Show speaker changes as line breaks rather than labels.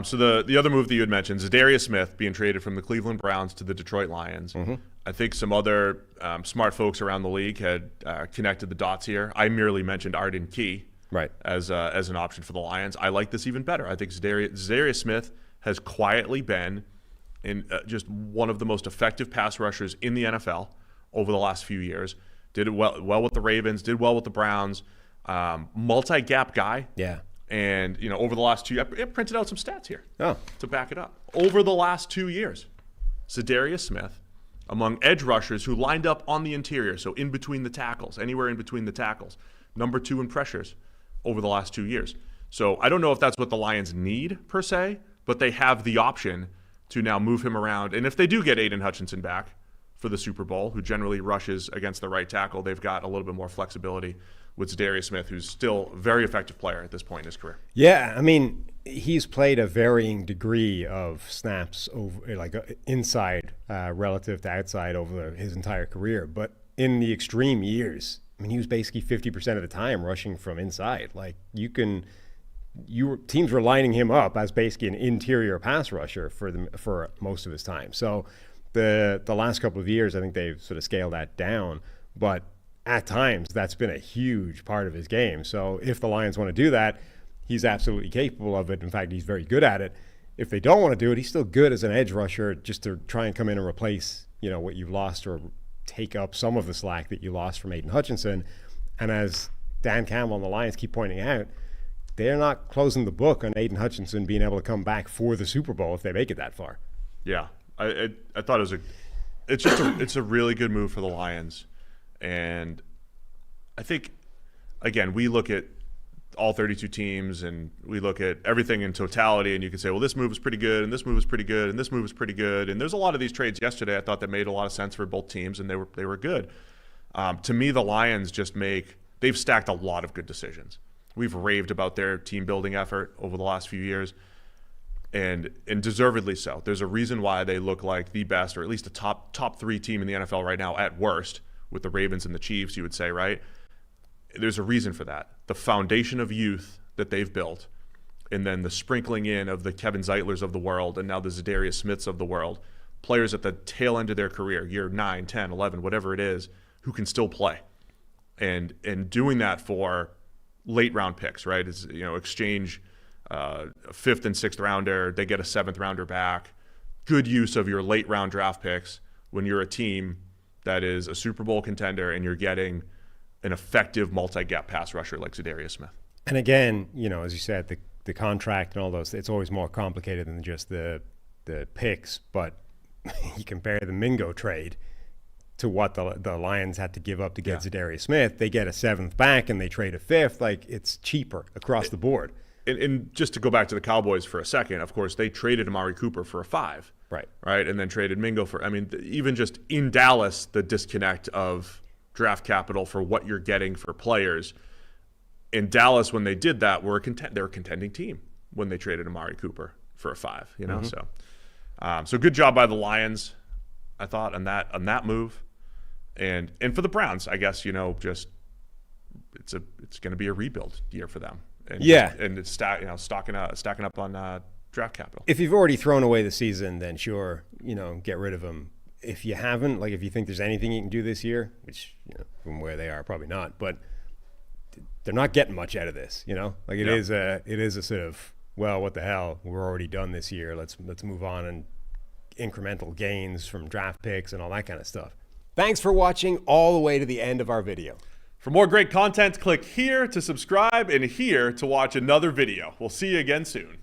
So the other move that you had mentioned, Za'Darius Smith being traded from the Cleveland Browns to the Detroit Lions. I think some other smart folks around the league had connected the dots here. I merely mentioned Arden Key as an option for the Lions. I like this even better. I think Zarius Smith has quietly been in just one of the most effective pass rushers in the NFL over the last few years. Did it well with the Ravens, did well with the Browns. Multi-gap guy.
Yeah.
And, over the last 2 years, I printed out some stats here to back it up. Over the last 2 years, Za'Darius Smith, among edge rushers who lined up on the interior, so in between the tackles, anywhere in between the tackles, number 2 in pressures over the last 2 years. So I don't know if that's what the Lions need, per se, but they have the option to now move him around. And if they do get Aiden Hutchinson back for the Super Bowl, who generally rushes against the right tackle, they've got a little bit more flexibility with Za'Darius Smith, who's still a very effective player at this point in his career.
Yeah, I mean, he's played a varying degree of snaps over, inside relative to outside over his entire career. But in the extreme years, I mean, he was basically 50% of the time rushing from inside. Teams were lining him up as basically an interior pass rusher for most of his time. So the last couple of years, I think they've sort of scaled that down. But at times, that's been a huge part of his game. So if the Lions want to do that, he's absolutely capable of it. In fact, he's very good at it. If they don't want to do it, he's still good as an edge rusher just to try and come in and replace, what you've lost or take up some of the slack that you lost from Aiden Hutchinson. And as Dan Campbell and the Lions keep pointing out, they're not closing the book on Aiden Hutchinson being able to come back for the Super Bowl if they make it that far.
Yeah, I thought it's a really good move for the Lions. And I think, again, we look at all 32 teams and we look at everything in totality, and you can say, well, this move was pretty good, and this move was pretty good, and this move was pretty good. And there's a lot of these trades yesterday I thought that made a lot of sense for both teams, and they were good. To me, the Lions they've stacked a lot of good decisions. We've raved about their team building effort over the last few years, and deservedly so. There's a reason why they look like the best, or at least a top 3 team in the NFL right now at worst, with the Ravens and the Chiefs, you would say, right? There's a reason for that. The foundation of youth that they've built, and then the sprinkling in of the Kevin Zeitlers of the world, and now the ZaDarius Smiths of the world, players at the tail end of their career, year 9, 10, 11, whatever it is, who can still play. And doing that for late round picks, right? Is, exchange a 5th and 6th rounder, they get a 7th rounder back. Good use of your late round draft picks when you're a team that is a Super Bowl contender and you're getting an effective multi-gap pass rusher like Za'Darius Smith.
And again, as you said, the contract and all those, it's always more complicated than just the picks. But you compare the Mingo trade to what the Lions had to give up to get Za'Darius Smith. They get a 7th back and they trade a 5th. It's cheaper across the board.
And just to go back to the Cowboys for a second, of course, they traded Amari Cooper for a 5. Right. And then traded Mingo for, even just in Dallas, the disconnect of draft capital for what you're getting for players. In Dallas, when they did that, they were a contending team when they traded Amari Cooper for a 5, So good job by the Lions, I thought, on that move. And for the Browns, I guess, just it's going to be a rebuild year for them. And it's stacking up on draft capital.
If you've already thrown away the season, then sure, get rid of them. If you haven't, if you think there's anything you can do this year, which from where they are, probably not, but they're not getting much out of this. It is a sort of, well, what the hell? We're already done this year. Let's move on, and incremental gains from draft picks and all that kind of stuff. Thanks for watching all the way to the end of our video.
For more great content, click here to subscribe and here to watch another video. We'll see you again soon.